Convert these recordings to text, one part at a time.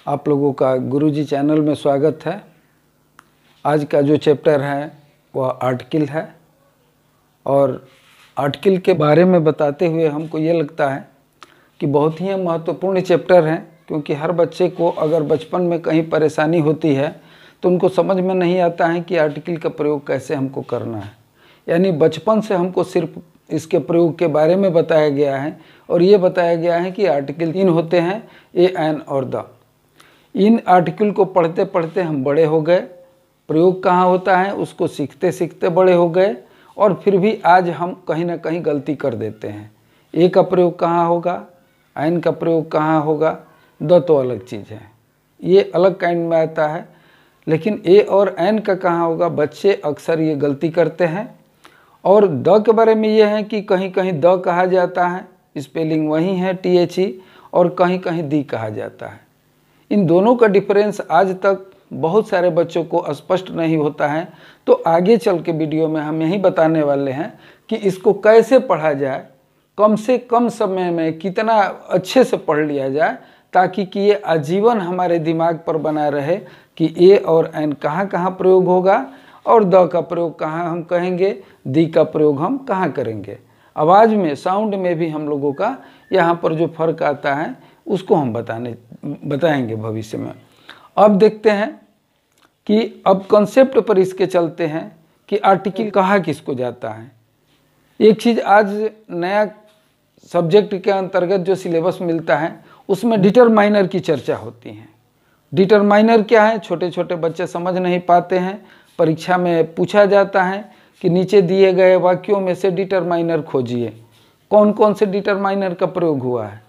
आप लोगों का गुरुजी चैनल में स्वागत है। आज का जो चैप्टर है वह आर्टिकल है और आर्टिकल के बारे में बताते हुए हमको ये लगता है कि बहुत ही महत्वपूर्ण चैप्टर है, क्योंकि हर बच्चे को अगर बचपन में कहीं परेशानी होती है तो उनको समझ में नहीं आता है कि आर्टिकल का प्रयोग कैसे हमको करना है। यानी बचपन से हमको सिर्फ इसके प्रयोग के बारे में बताया गया है और ये बताया गया है कि आर्टिकल 3 होते हैं, ए, एन और द। इन आर्टिकल को पढ़ते पढ़ते हम बड़े हो गए, प्रयोग कहाँ होता है उसको सीखते सीखते बड़े हो गए, और फिर भी आज हम कहीं ना कहीं गलती कर देते हैं। ए का प्रयोग कहाँ होगा, एन का प्रयोग कहाँ होगा, द तो अलग चीज़ है, ये अलग काइंड में आता है। लेकिन ए और एन का कहाँ होगा, बच्चे अक्सर ये गलती करते हैं। और द के बारे में ये है कि कहीं कहीं द कहा जाता है, स्पेलिंग वही है THE, और कहीं कहीं दी कहा जाता है। इन दोनों का डिफरेंस आज तक बहुत सारे बच्चों को स्पष्ट नहीं होता है, तो आगे चल के वीडियो में हम यही बताने वाले हैं कि इसको कैसे पढ़ा जाए, कम से कम समय में कितना अच्छे से पढ़ लिया जाए, ताकि कि ये आजीवन हमारे दिमाग पर बना रहे कि ए और एन कहाँ कहाँ प्रयोग होगा और द का प्रयोग कहाँ हम कहेंगे, दी का प्रयोग हम कहाँ करेंगे। आवाज़ में, साउंड में भी हम लोगों का यहाँ पर जो फ़र्क आता है उसको हम बताएंगे भविष्य में। अब देखते हैं कि अब कॉन्सेप्ट पर इसके चलते हैं कि आर्टिकल कहा किसको जाता है। एक चीज़ आज नया सब्जेक्ट के अंतर्गत जो सिलेबस मिलता है उसमें डिटरमाइनर की चर्चा होती है। डिटरमाइनर क्या है, छोटे छोटे बच्चे समझ नहीं पाते हैं, परीक्षा में पूछा जाता है कि नीचे दिए गए वाक्यों में से डिटरमाइनर खोजिए, कौन कौन से डिटरमाइनर का प्रयोग हुआ है।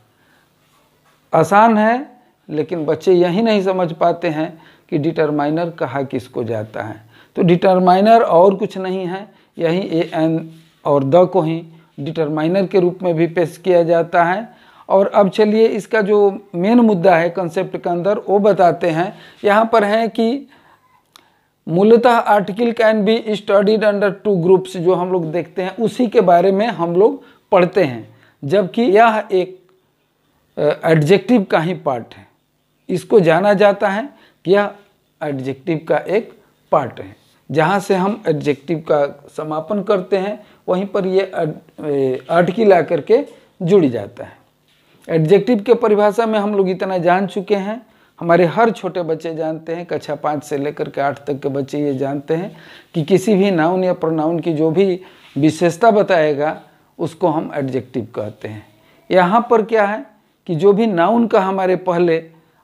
आसान है, लेकिन बच्चे यही नहीं समझ पाते हैं कि डिटरमाइनर कहा किसको जाता है। तो डिटरमाइनर और कुछ नहीं है, यही ए, एन और द को ही डिटरमाइनर के रूप में भी पेश किया जाता है। और अब चलिए इसका जो मेन मुद्दा है कंसेप्ट के अंदर वो बताते हैं। यहाँ पर है कि मूलतः article can be studied under 2 groups, जो हम लोग देखते हैं उसी के बारे में हम लोग पढ़ते हैं, जबकि यह एक एडजेक्टिव का ही पार्ट है। इसको जाना जाता है कि यह एडजेक्टिव का एक पार्ट है, जहाँ से हम एडजेक्टिव का समापन करते हैं वहीं पर ये आर्टिकल आकर के जुड़ जाता है। एडजेक्टिव के परिभाषा में हम लोग इतना जान चुके हैं, हमारे हर छोटे बच्चे जानते हैं, कक्षा 5 से लेकर के 8 तक के बच्चे ये जानते हैं कि किसी भी नाउन या प्रोनाउन की जो भी विशेषता बताएगा उसको हम एडजेक्टिव कहते हैं। यहाँ पर क्या है कि जो भी नाउन का हमारे पहले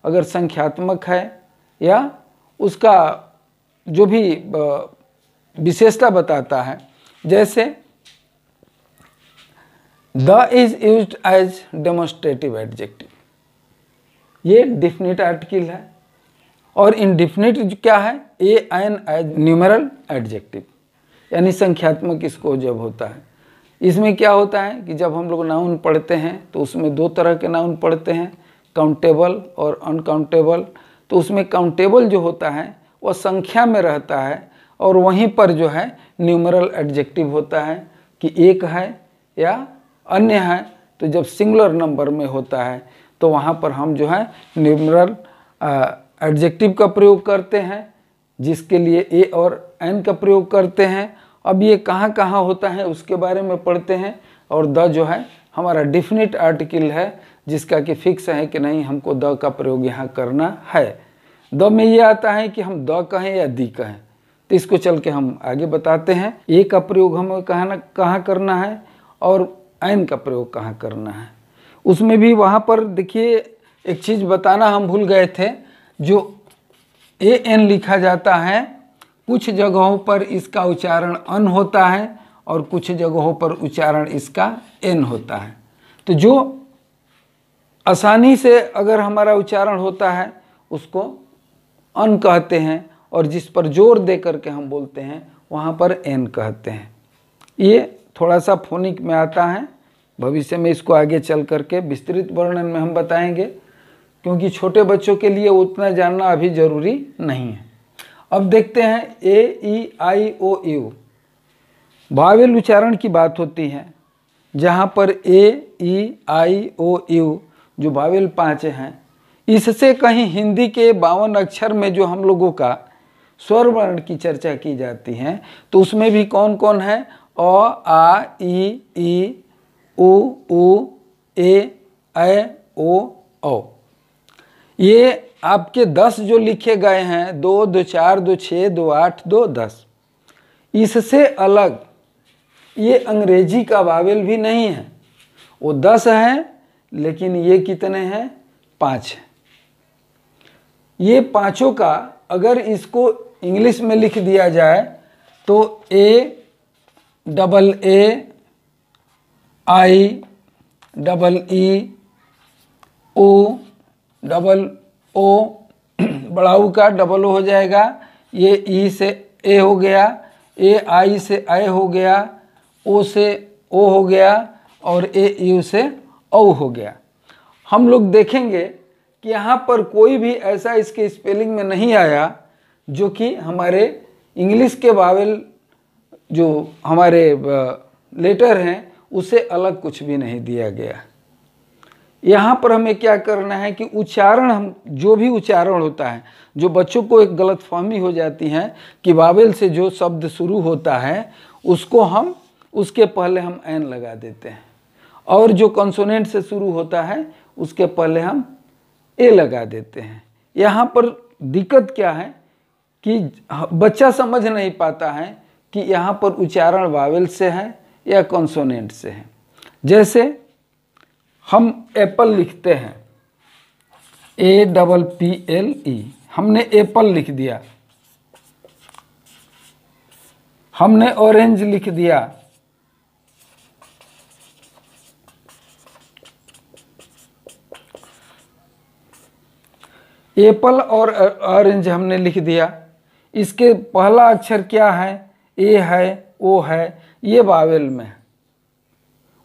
अगर संख्यात्मक है या उसका जो भी विशेषता बताता है, जैसे the is used as demonstrative adjective, ये डिफिनिट आर्टिकल है। और इनडिफिनिट क्या है, a, an as numeral adjective, यानी संख्यात्मक इसको जब होता है। इसमें क्या होता है कि जब हम लोग नाउन पढ़ते हैं तो उसमें 2 तरह के नाउन पढ़ते हैं, काउंटेबल और अनकाउंटेबल। तो उसमें काउंटेबल जो होता है वह संख्या में रहता है, और वहीं पर जो है न्यूमेरल एडजेक्टिव होता है कि एक है या अन्य है। तो जब सिंगुलर नंबर में होता है तो वहाँ पर हम जो है न्यूमेरल एडजेक्टिव का प्रयोग करते हैं, जिसके लिए ए और एन का प्रयोग करते हैं। अब ये कहाँ कहाँ होता है उसके बारे में पढ़ते हैं। और द जो है हमारा डिफिनिट आर्टिकल है, जिसका कि फिक्स है कि नहीं हमको द का प्रयोग यहाँ करना है। द में ये आता है कि हम द कहें या दी कहें, तो इसको चल के हम आगे बताते हैं। ए का प्रयोग हमें कहाँ करना है और एन का प्रयोग कहाँ करना है। उसमें भी वहाँ पर देखिए एक चीज़ बताना हम भूल गए थे, जो ए एन लिखा जाता है कुछ जगहों पर इसका उच्चारण अन होता है और कुछ जगहों पर उच्चारण इसका एन होता है। तो जो आसानी से अगर हमारा उच्चारण होता है उसको अन कहते हैं, और जिस पर जोर दे करके हम बोलते हैं वहाँ पर एन कहते हैं। ये थोड़ा सा फोनिक में आता है, भविष्य में इसको आगे चल करके विस्तृत वर्णन में हम बताएंगे, क्योंकि छोटे बच्चों के लिए उतना जानना अभी ज़रूरी नहीं है। अब देखते हैं ए, ई, आई, ओ, यू, वावेल उच्चारण की बात होती है, जहाँ पर ए, ई, आई, ओ, यू जो वावेल 5 हैं इससे कहीं हिंदी के 52 अक्षर में जो हम लोगों का स्वर वर्ण की चर्चा की जाती है तो उसमें भी कौन कौन है? अ, आ, ई, उ, ए, ओ, औ। ये आपके 10 जो लिखे गए हैं, 2, 2, 4, 2, 6, 2, 8, 2, 10, इससे अलग ये अंग्रेजी का वावेल भी नहीं है। वो 10 है, लेकिन ये कितने हैं? 5 है। ये पांचों का अगर इसको इंग्लिश में लिख दिया जाए तो A, I, O, बड़ा ऊ का डबल ओ हो जाएगा। ये ई से ए हो गया, ए आई से आई हो गया, ओ से ओ हो गया और ए यू से औ हो गया। हम लोग देखेंगे कि यहाँ पर कोई भी ऐसा इसके स्पेलिंग में नहीं आया जो कि हमारे इंग्लिश के वावेल जो हमारे लेटर हैं उसे अलग कुछ भी नहीं दिया गया। यहाँ पर हमें क्या करना है कि उच्चारण, हम जो भी उच्चारण होता है, जो बच्चों को एक गलतफहमी हो जाती है कि वावेल से जो शब्द शुरू होता है उसको हम उसके पहले हम एन लगा देते हैं, और जो कंसोनेंट से शुरू होता है उसके पहले हम ए लगा देते हैं। यहाँ पर दिक्कत क्या है कि बच्चा समझ नहीं पाता है कि यहाँ पर उच्चारण वावेल से है या कंसोनेंट से है। जैसे हम एप्पल लिखते हैं, APPLE, हमने एप्पल लिख दिया। हमने ऑरेंज लिख दिया। एप्पल और ऑरेंज हमने लिख दिया। इसके पहला अक्षर क्या है? ए है, ओ है, ये वावेल में है।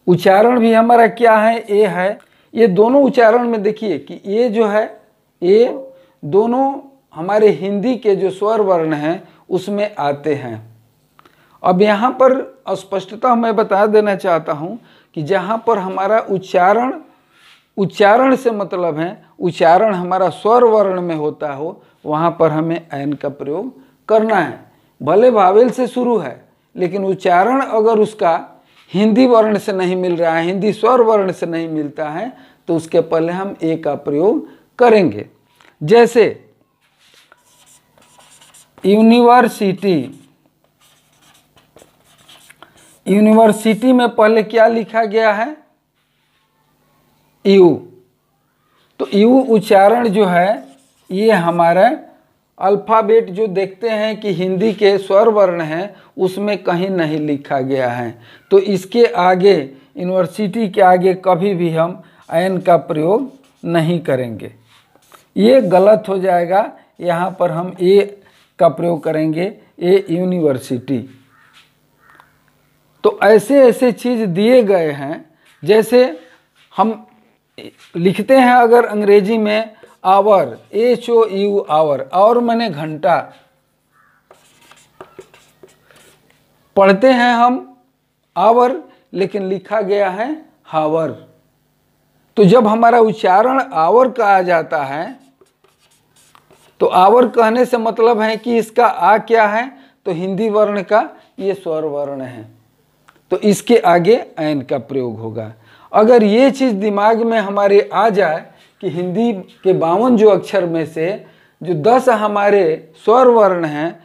उच्चारण भी हमारा क्या है? ए है। ये दोनों उच्चारण में देखिए कि ये जो है ए, दोनों हमारे हिंदी के जो स्वर वर्ण हैं उसमें आते हैं। अब यहाँ पर स्पष्टता मैं बता देना चाहता हूँ कि जहाँ पर हमारा उच्चारण से मतलब है, उच्चारण हमारा स्वर वर्ण में होता हो, वहाँ पर हमें एन का प्रयोग करना है। भले वावेल से शुरू है, लेकिन उच्चारण अगर उसका हिंदी वर्ण से नहीं मिल रहा है, हिंदी स्वर वर्ण से नहीं मिलता है, तो उसके पहले हम ए का प्रयोग करेंगे। जैसे यूनिवर्सिटी, यूनिवर्सिटी में पहले क्या लिखा गया है? यू। तो यू उच्चारण जो है ये हमारा अल्फ़ाबेट जो देखते हैं कि हिंदी के स्वर वर्ण हैं उसमें कहीं नहीं लिखा गया है, तो इसके आगे, यूनिवर्सिटी के आगे कभी भी हम एन का प्रयोग नहीं करेंगे। ये गलत हो जाएगा। यहाँ पर हम ए का प्रयोग करेंगे, ए यूनिवर्सिटी। तो ऐसे ऐसे चीज़ दिए गए हैं। जैसे हम लिखते हैं अगर अंग्रेजी में आवर, HOU, आवर, और मैंने घंटा, पढ़ते हैं हम आवर, लेकिन लिखा गया है हावर। तो जब हमारा उच्चारण आवर का आ जाता है तो आवर कहने से मतलब है कि इसका आ क्या है? तो हिंदी वर्ण का ये स्वर वर्ण है, तो इसके आगे एन का प्रयोग होगा। अगर ये चीज़ दिमाग में हमारे आ जाए कि हिंदी के 52 जो अक्षर में से जो 10 हमारे स्वर वर्ण हैं,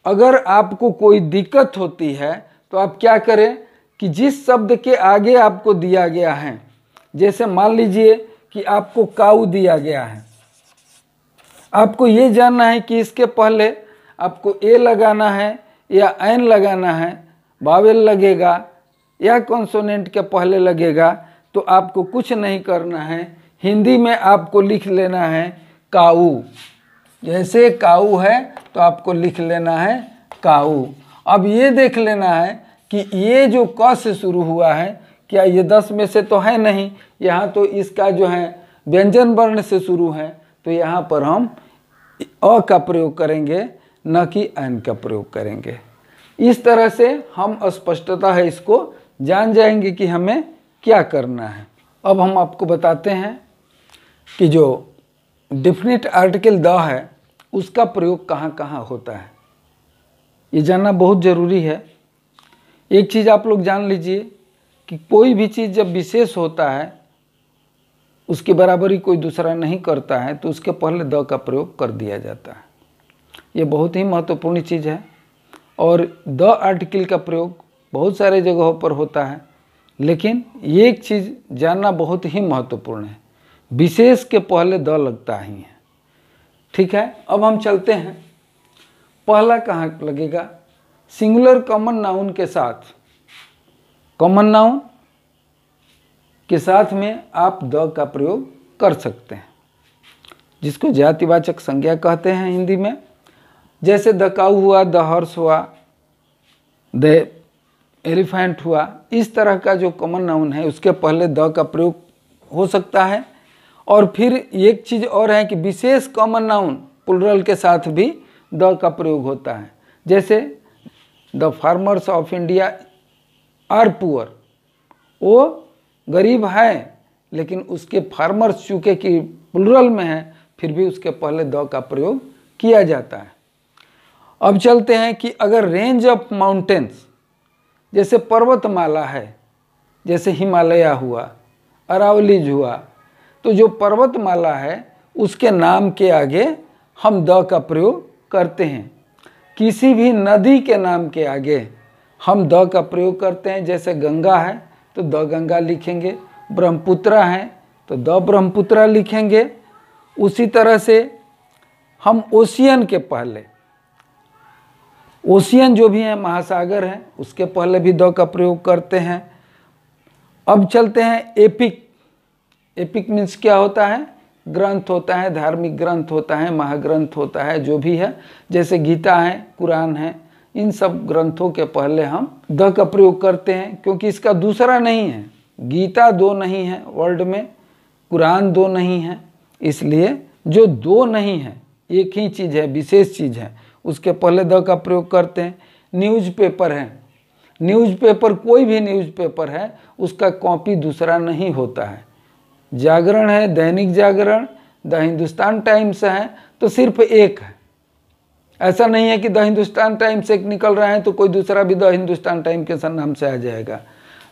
अगर आपको कोई दिक्कत होती है तो आप क्या करें कि जिस शब्द के आगे आपको दिया गया है, जैसे मान लीजिए कि आपको काऊ दिया गया है, आपको ये जानना है कि इसके पहले आपको ए लगाना है या एन लगाना है, वावेल लगेगा या कॉन्सोनेंट के पहले लगेगा, तो आपको कुछ नहीं करना है। हिंदी में आपको लिख लेना है काऊ। जैसे काऊ है तो आपको लिख लेना है काऊ। अब ये देख लेना है कि ये जो क से शुरू हुआ है, क्या ये 10 में से तो है नहीं, यहाँ तो इसका जो है व्यंजन वर्ण से शुरू है, तो यहाँ पर हम अ का प्रयोग करेंगे, न कि एन का प्रयोग करेंगे। इस तरह से हम स्पष्टता है इसको जान जाएंगे कि हमें क्या करना है। अब हम आपको बताते हैं कि जो डेफिनेट आर्टिकल द है उसका प्रयोग कहाँ कहाँ होता है, ये जानना बहुत ज़रूरी है। एक चीज़ आप लोग जान लीजिए कि कोई भी चीज़ जब विशेष होता है, उसकी बराबरी कोई दूसरा नहीं करता है, तो उसके पहले द का प्रयोग कर दिया जाता है। ये बहुत ही महत्वपूर्ण चीज़ है। और द आर्टिकल का प्रयोग बहुत सारे जगहों पर होता है, लेकिन ये एक चीज़ जानना बहुत ही महत्वपूर्ण है, विशेष के पहले द लगता ही है। ठीक है, अब हम चलते हैं, पहला कहाँ लगेगा, सिंगुलर कॉमन नाउन के साथ। कॉमन नाउन के साथ में आप द का प्रयोग कर सकते हैं, जिसको जातिवाचक संज्ञा कहते हैं हिंदी में। जैसे द काऊ हुआ, द हॉर्स हुआ, द एलिफेंट हुआ, इस तरह का जो कॉमन नाउन है उसके पहले द का प्रयोग हो सकता है। और फिर एक चीज़ और है कि विशेष कॉमन नाउन प्लुरल के साथ भी द का प्रयोग होता है। जैसे the farmers of India are poor, वो गरीब है लेकिन उसके फार्मर्स चूँकि कि प्लुरल में है, फिर भी उसके पहले द का प्रयोग किया जाता है। अब चलते हैं कि अगर रेंज ऑफ माउंटेन्स, जैसे पर्वतमाला है, जैसे हिमालय हुआ, अरावलीज हुआ, तो जो पर्वतमाला है उसके नाम के आगे हम द का प्रयोग करते हैं। किसी भी नदी के नाम के आगे हम द का प्रयोग करते हैं। जैसे गंगा है तो द गंगा लिखेंगे, ब्रह्मपुत्रा है तो द ब्रह्मपुत्रा लिखेंगे। उसी तरह से हम ओशियन के पहले, ओशियन जो भी है महासागर है, उसके पहले भी द का प्रयोग करते हैं। अब चलते हैं एपिक। एपिक मीन्स क्या होता है, ग्रंथ होता है, धार्मिक ग्रंथ होता है, महाग्रंथ होता है, जो भी है, जैसे गीता है, कुरान है, इन सब ग्रंथों के पहले हम द का प्रयोग करते हैं, क्योंकि इसका दूसरा नहीं है। गीता दो नहीं है वर्ल्ड में, कुरान दो नहीं है, इसलिए जो दो नहीं है, एक ही चीज़ है, विशेष चीज़ है, उसके पहले द का प्रयोग करते हैं। न्यूज़पेपर है, न्यूज़पेपर कोई भी न्यूज़पेपर है, उसका कॉपी दूसरा नहीं होता है। जागरण है, दैनिक जागरण, द हिंदुस्तान टाइम्स है, तो सिर्फ एक है। ऐसा नहीं है कि द हिंदुस्तान टाइम्स एक निकल रहा है तो कोई दूसरा भी द हिंदुस्तान टाइम के नाम से आ जाएगा।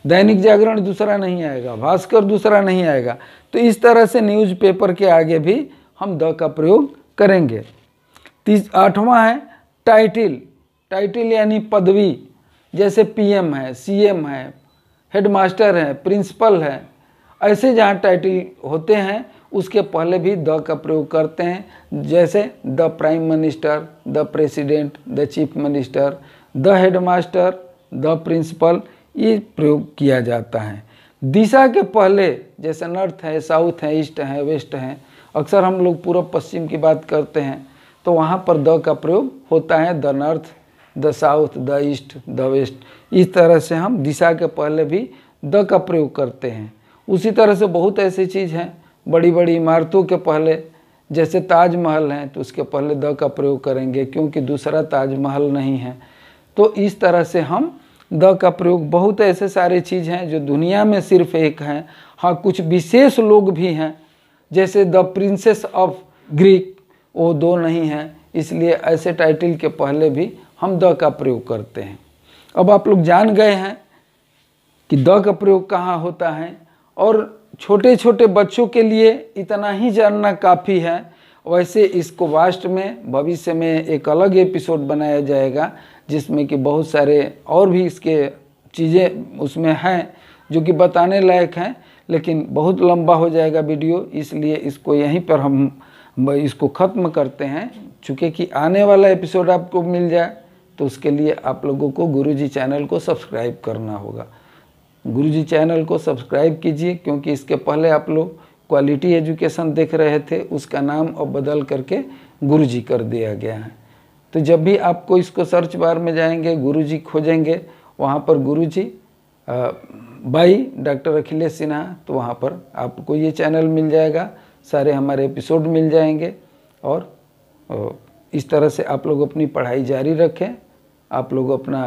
दैनिक जागरण दूसरा नहीं आएगा, भास्कर दूसरा नहीं आएगा। तो इस तरह से न्यूज़पेपर के आगे भी हम द का प्रयोग करेंगे। 8वां है टाइटिल। टाइटिल यानी पदवी, जैसे पीएम है, सीएम है, हेडमास्टर है, प्रिंसिपल है, ऐसे जहाँ टाइटिल होते हैं उसके पहले भी द का प्रयोग करते हैं। जैसे the prime minister, the president, the chief minister, the headmaster, the principal, ये प्रयोग किया जाता है। दिशा के पहले, जैसे नॉर्थ है, साउथ है, ईस्ट है, वेस्ट है, अक्सर हम लोग पूर्व पश्चिम की बात करते हैं तो वहाँ पर द का प्रयोग होता है। The north, the south, the east, the west, इस तरह से हम दिशा के पहले भी द का प्रयोग करते हैं। उसी तरह से बहुत ऐसी चीज़ हैं, बड़ी बड़ी इमारतों के पहले, जैसे ताजमहल है तो उसके पहले द का प्रयोग करेंगे, क्योंकि दूसरा ताजमहल नहीं है। तो इस तरह से हम द का प्रयोग, बहुत ऐसे सारे चीज़ हैं जो दुनिया में सिर्फ एक हैं। हाँ, कुछ विशेष लोग भी हैं, जैसे द प्रिंसेस ऑफ ग्रीक, वो दो नहीं हैं, इसलिए ऐसे टाइटल के पहले भी हम द का प्रयोग करते हैं। अब आप लोग जान गए हैं कि द का प्रयोग कहाँ होता है, और छोटे छोटे बच्चों के लिए इतना ही जानना काफ़ी है। वैसे इसको वास्ट में भविष्य में एक अलग एपिसोड बनाया जाएगा, जिसमें कि बहुत सारे और भी इसके चीज़ें उसमें हैं जो कि बताने लायक हैं, लेकिन बहुत लंबा हो जाएगा वीडियो, इसलिए इसको यहीं पर हम इसको ख़त्म करते हैं। चूँकि कि आने वाला एपिसोड आपको मिल जाए तो उसके लिए आप लोगों को गुरुजी चैनल को सब्सक्राइब करना होगा। गुरुजी चैनल को सब्सक्राइब कीजिए, क्योंकि इसके पहले आप लोग क्वालिटी एजुकेशन देख रहे थे, उसका नाम अब बदल करके गुरुजी कर दिया गया है। तो जब भी आपको इसको सर्च बार में जाएंगे, गुरुजी खोजेंगे, वहाँ पर गुरुजी बाई डॉक्टर अखिलेश सिन्हा, तो वहाँ पर आपको ये चैनल मिल जाएगा, सारे हमारे एपिसोड मिल जाएंगे। और इस तरह से आप लोग अपनी पढ़ाई जारी रखें, आप लोग अपना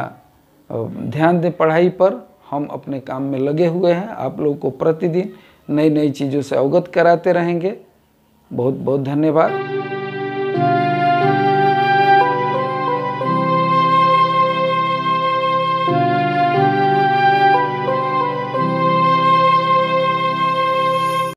ध्यान दें पढ़ाई पर। हम अपने काम में लगे हुए हैं, आप लोगों को प्रतिदिन नई नई चीज़ों से अवगत कराते रहेंगे। बहुत बहुत धन्यवाद।